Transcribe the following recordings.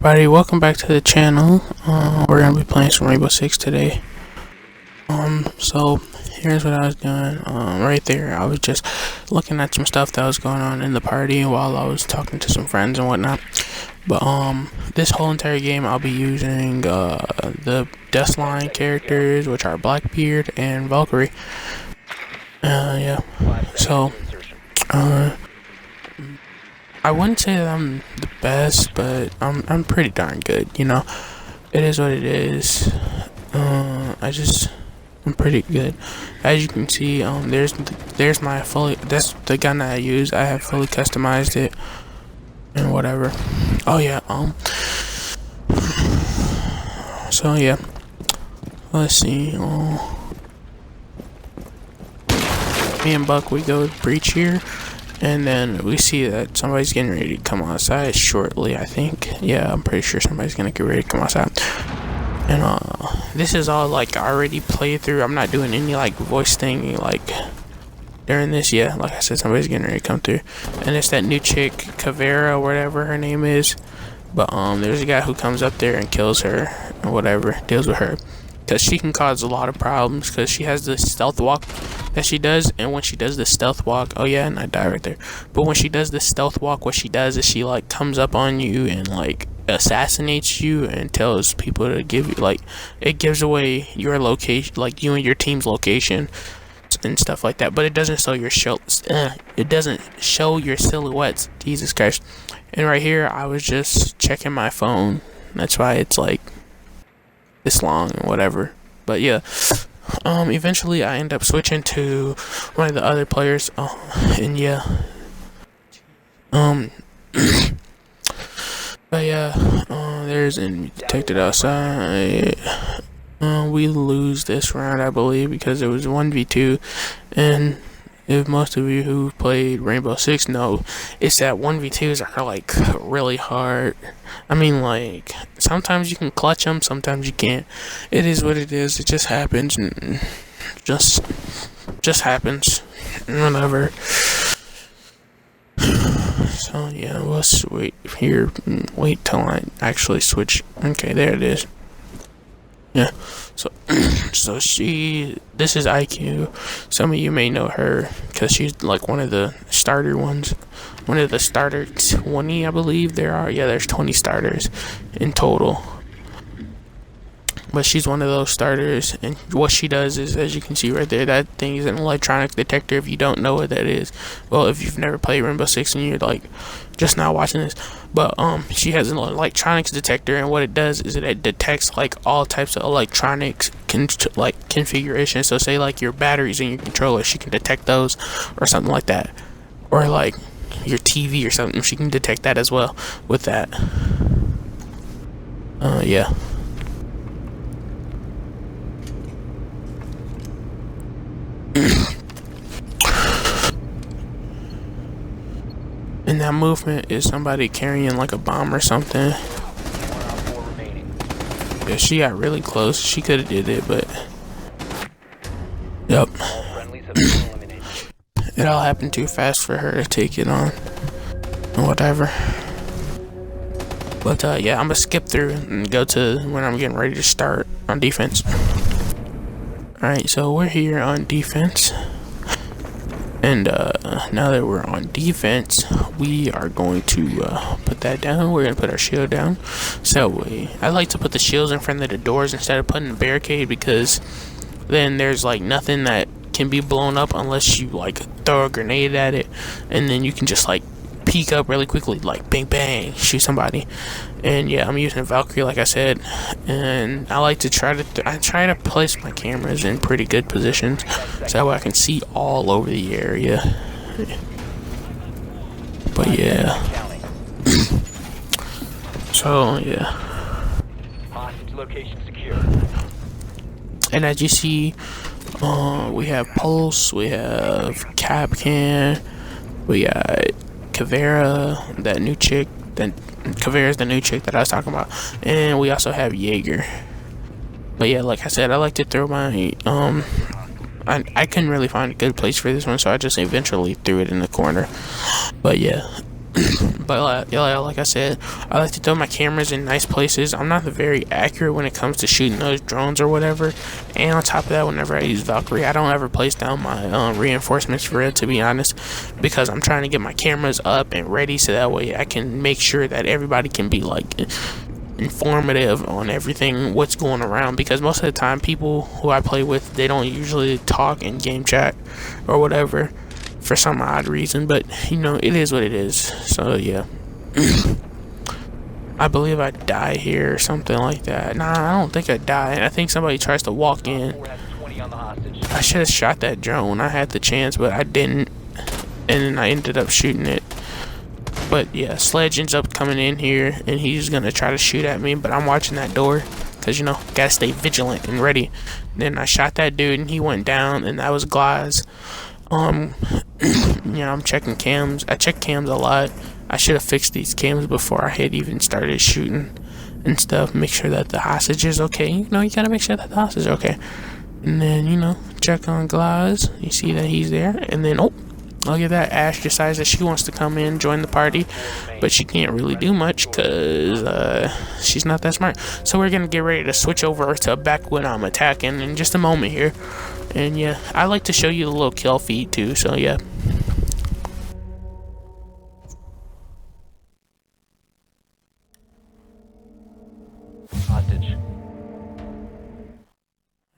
Everybody, welcome back to the channel. We're gonna be playing some Rainbow Six today. So here's what I was doing. Right there, I was just looking at some stuff that was going on in the party while I was talking to some friends and whatnot. But this whole entire game, I'll be using the Deathline characters, which are Blackbeard and Valkyrie. Yeah. So, I wouldn't say that I'm the best, but I'm pretty darn good. You know, it is what it is. I'm pretty good. As you can see, there's my that's the gun that I use. I have fully customized it and whatever. Oh yeah. So yeah. Let's see. Me and Buck, we go breach here. And then we see that somebody's getting ready to come outside shortly, I think. Yeah, I'm pretty sure somebody's gonna get ready to come outside. And this is all like already played through. I'm not doing any like voice thing like during this. Yeah, like I said, somebody's getting ready to come through. And it's that new chick, Kavera, whatever her name is. But there's a guy who comes up there and kills her or whatever, deals with her. Because she can cause a lot of problems because she has this stealth walk that she does, and when she does the stealth walk, oh yeah, and I die right there. But when she does the stealth walk, what she does is she like comes up on you and like assassinates you and tells people to give you like, it gives away your location, like you and your team's location and stuff like that. But it doesn't show your it doesn't show your silhouettes. Jesus Christ. And right here, I was just checking my phone. That's why it's like this long and whatever. But yeah, eventually I end up switching to one of the other players. And yeah, but yeah, there's enemy detected outside. We lose this round, I believe, because it was 1v2, and if most of you who played Rainbow Six know, it's that 1v2s are like really hard. I mean, like, sometimes you can clutch them, sometimes you can't. It is what it is. It just happens, and just happens. Whatever. So yeah, let's wait here. Wait till I actually switch. Okay, there it is. Yeah. So, this is IQ. Some of you may know her because she's like one of the starter ones. One of the starter 20, I believe there are. Yeah, there's 20 starters in total. But she's one of those starters, and what she does is, as you can see right there, that thing is an electronic detector. If you don't know what that is, well, if you've never played Rainbow Six and you're like just now watching this, but she has an electronics detector, and what it does is it detects like all types of electronics configuration. So say like your batteries in your controller, she can detect those, or something like that, or like your TV or something, she can detect that as well with that. Yeah. And that movement is somebody carrying like a bomb or something. Yeah, she got really close. She could have did it, but yep. It all happened too fast for her to take it on. Whatever. But yeah, I'm gonna skip through and go to when I'm getting ready to start on defense. Alright, so we're here on defense. And now that we're on defense, we are going to put that down. We're going to put our shield down. So I like to put the shields in front of the doors instead of putting a barricade, because then there's like nothing that can be blown up unless you like throw a grenade at it, and then you can just like peek up really quickly, like bang bang, shoot somebody. And yeah, I'm using a Valkyrie like I said, and I like to try to place my cameras in pretty good positions so that way I can see all over the area. But yeah. So yeah. And as you see, we have Pulse, we have Capcan, we got Kavera, that new chick. Then Kavera is the new chick that I was talking about, and we also have Jaeger. But yeah, like I said, I like to throw my I couldn't really find a good place for this one, so I just eventually threw it in the corner. But yeah, But yeah, like I said, I like to throw my cameras in nice places. I'm not very accurate when it comes to shooting those drones or whatever. And on top of that, whenever I use Valkyrie, I don't ever place down my reinforcements for it, to be honest, because I'm trying to get my cameras up and ready so that way I can make sure that everybody can be like informative on everything what's going around, because most of the time people who I play with, they don't usually talk in game chat or whatever for some odd reason, but you know, it is what it is. So yeah. I believe I die here or something like that. Nah, I don't think I die. I think somebody tries to walk in. I should have shot that drone. I had the chance, but I didn't, and then I ended up shooting it. But yeah, Sledge ends up coming in here and he's gonna try to shoot at me, but I'm watching that door because, you know, gotta stay vigilant and ready. Then I shot that dude and he went down, and that was Glass. You know, I'm checking cams. I check cams a lot. I should have fixed these cams before I had even started shooting and stuff. Make sure that the hostage is okay. You know, you gotta make sure that the hostage is okay. And then, you know, check on Glass. You see that he's there. And then, oh, look at that. Ash decides that she wants to come in, join the party, but she can't really do much because she's not that smart. So we're gonna get ready to switch over to back when I'm attacking in just a moment here. And yeah, I like to show you the little kill feed too, so yeah. Hostage.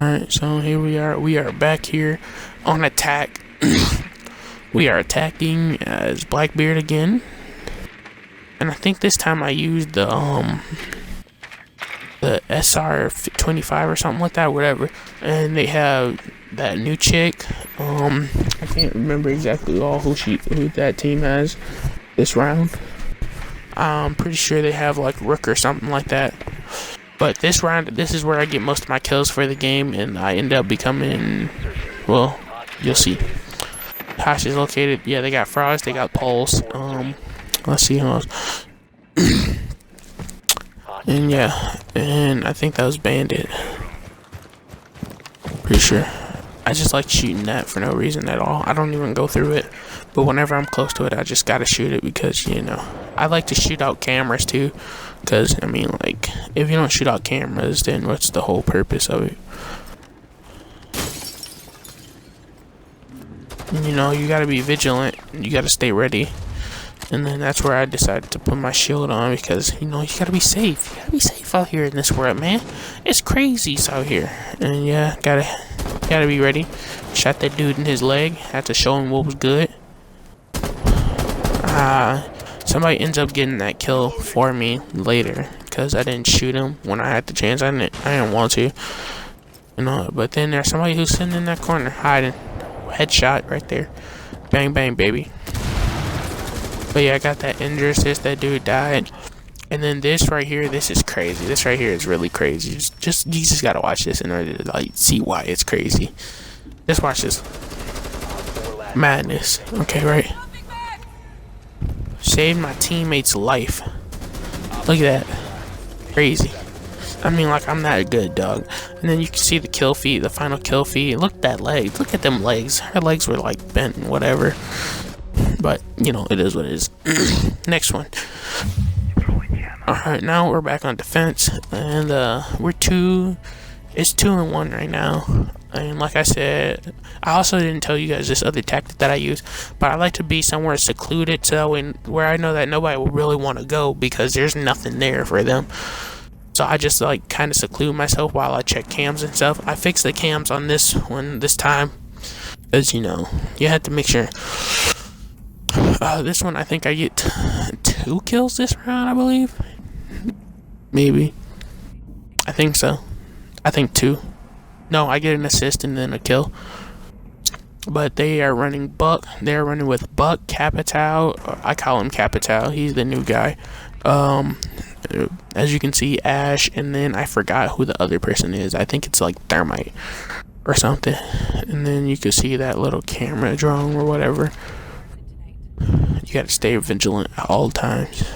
Alright, so here we are. We are back here on attack. We are attacking as Blackbeard again. And I think this time I used the SR-25 or something like that, whatever. And they have that new chick. I can't remember exactly who that team has this round. I'm pretty sure they have like Rook or something like that. But this round, this is where I get most of my kills for the game, and I end up becoming, well, you'll see. Hosh is located. Yeah, they got Frost, they got Pulse. Let's see who else. And yeah, and I think that was Bandit. Pretty sure. I just like shooting that for no reason at all. I don't even go through it, but whenever I'm close to it, I just gotta shoot it because, you know, I like to shoot out cameras too. Because, I mean, like, if you don't shoot out cameras, then what's the whole purpose of it? You know, you gotta be vigilant. You gotta stay ready. And then that's where I decided to put my shield on because, you know, you gotta be safe. You gotta be safe out here in this world, man. It's crazy out here. And yeah, gotta be ready. Shot that dude in his leg. Had to show him what was good. Somebody ends up getting that kill for me later because I didn't shoot him when I had the chance. I didn't want to. You know, but then there's somebody who's sitting in that corner hiding. Headshot right there. Bang bang, baby. But yeah, I got that injury assist. That dude died. And then this right here, this is crazy. This right here is really crazy. You just gotta watch this in order to like see why it's crazy. Just watch this. Madness. Okay, right. Saved my teammate's life. Look at that. Crazy. I mean, like, I'm that good, dog. And then you can see the kill feed, the final kill feed. Look at that leg. Look at them legs. Her legs were like bent and whatever. But, you know, it is what it is. Next one. Alright, now we're back on defense. And it's 2-1 right now. And like I said, I also didn't tell you guys this other tactic that I use, but I like to be somewhere secluded so where I know that nobody will really want to go because there's nothing there for them. So I just like kind of seclude myself while I check cams and stuff. I fixed the cams on this one this time because, you know, you have to make sure. This one I think I get 2 kills this round, I believe. Maybe. I think so. I think 2. No, I get an assist and then a kill. But they are running Buck. They're running with Buck, Capital. I call him Capital. He's the new guy. As you can see, Ash, and then I forgot who the other person is. I think it's like Thermite or something. And then you can see that little camera drone or whatever. You gotta stay vigilant at all times.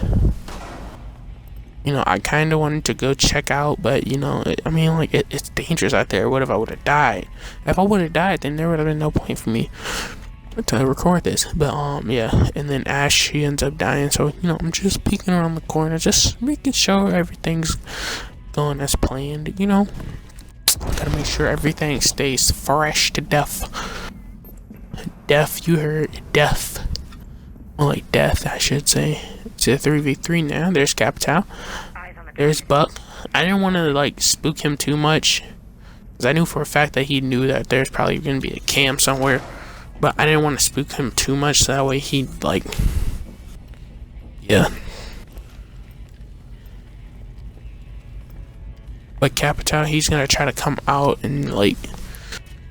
You know, I kind of wanted to go check out, but, you know, it's dangerous out there. What if I would have died? If I would have died, then there would have been no point for me. to record this. But yeah, and then Ash, she ends up dying. So I'm just peeking around the corner, just making sure everything's going as planned. Gotta make sure everything stays fresh to death. Death, you heard, death. More like death, I should say. It's a 3v3 now. There's Capital. There's Buck. I didn't want to like spook him too much, because I knew for a fact that he knew that there's probably gonna be a cam somewhere. But I didn't want to spook him too much, so that way he like, yeah. But Capital, he's gonna try to come out and like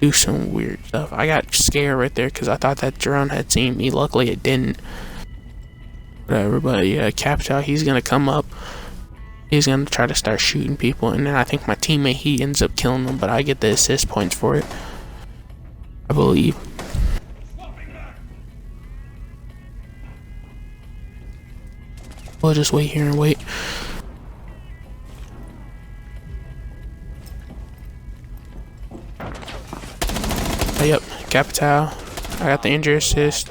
do some weird stuff. I got scared right there because I thought that drone had seen me. Luckily it didn't. Whatever, but yeah, Capital, he's gonna come up. He's gonna try to start shooting people, and then I think my teammate, he ends up killing them, but I get the assist points for it, I believe. We'll just wait here and wait. Yep, Capital. I got the injury assist.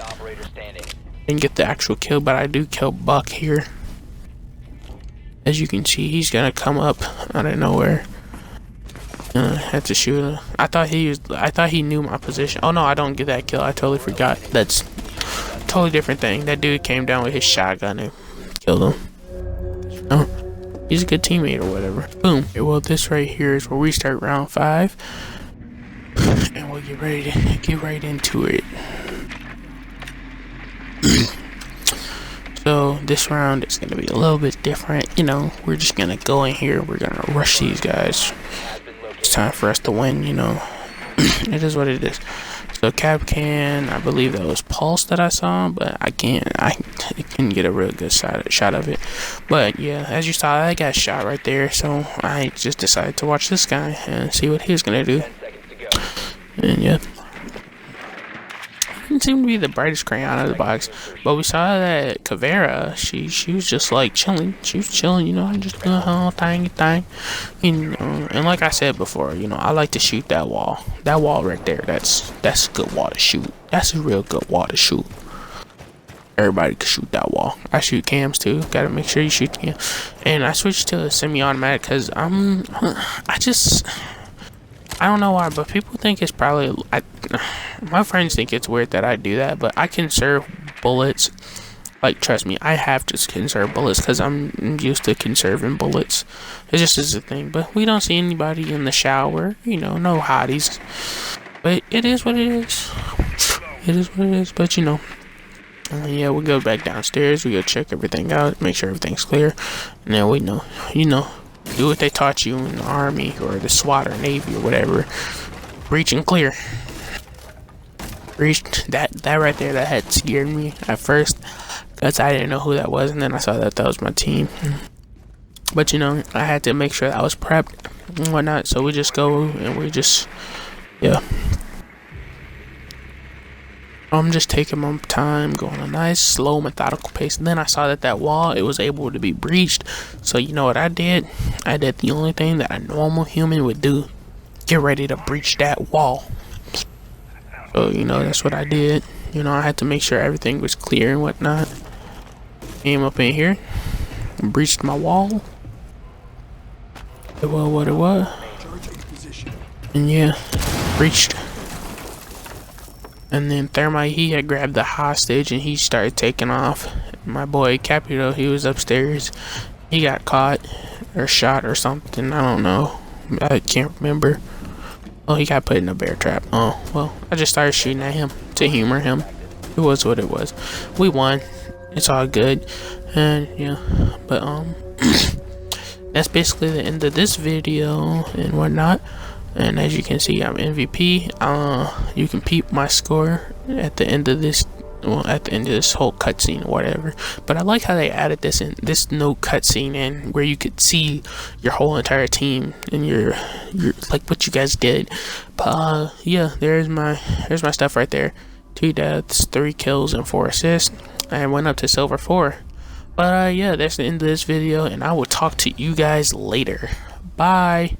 Didn't get the actual kill, but I do kill Buck here. As you can see, he's gonna come up out of nowhere. Had to shoot him. I thought he knew my position. Oh no, I don't get that kill. I totally forgot. That's a totally different thing. That dude came down with his shotgun and killed him. Oh, he's a good teammate or whatever. Boom. Okay, well, this right here is where we start round 5. And we'll get ready to get right into it. So this round is gonna be a little bit different. We're just gonna go in here. We're gonna rush these guys. It's time for us to win. It is what it is. So Capcan, I believe that was Pulse that I saw, but I couldn't get a real good shot of it. But yeah, as you saw, I got shot right there. So I just decided to watch this guy and see what he's gonna do. And yeah, didn't seem to be the brightest crayon out of the box, but we saw that Caveira, she was just like chilling. She was chilling, just doing her own thing. And like I said before, I like to shoot that wall. That wall right there, that's a good wall to shoot. That's a real good wall to shoot. Everybody can shoot that wall. I shoot cams too. Gotta make sure you shoot cam. And I switched to a semi-automatic because I don't know why, but people think it's probably, my friends think it's weird that I do that, but I conserve bullets. Like, trust me, I have to conserve bullets because I'm used to conserving bullets. It just is a thing, but we don't see anybody in the shower, no hotties. But it is what it is. It is what it is, but yeah, we go back downstairs, we go check everything out, make sure everything's clear, and then we know, do what they taught you in the army or the SWAT or Navy or whatever. Breach and clear. Breach, that right there, that had scared me at first because I didn't know who that was, and then I saw that was my team. But I had to make sure that I was prepped and whatnot, so we just go and we just, yeah. I'm just taking my time, going a nice, slow, methodical pace. And then I saw that wall, it was able to be breached. So you know what I did? I did the only thing that a normal human would do. Get ready to breach that wall. So, that's what I did. I had to make sure everything was clear and whatnot. Came up in here, breached my wall. It was what it was. And yeah, breached. And then Thermite, he had grabbed the hostage and he started taking off. My boy Capito, he was upstairs. He got caught or shot or something. I don't know. I can't remember. Oh, he got put in a bear trap. Oh, well, I just started shooting at him to humor him. It was what it was. We won. It's all good. And yeah, but that's basically the end of this video and whatnot. And as you can see, I'm MVP. You can peep my score at the end of this, at the end of this whole cutscene or whatever. But I like how they added this no cutscene in, where you could see your whole entire team and your like what you guys did. But yeah, there's my stuff right there. 2 deaths, 3 kills, and 4 assists. I went up to silver 4. But yeah, that's the end of this video, and I will talk to you guys later. Bye.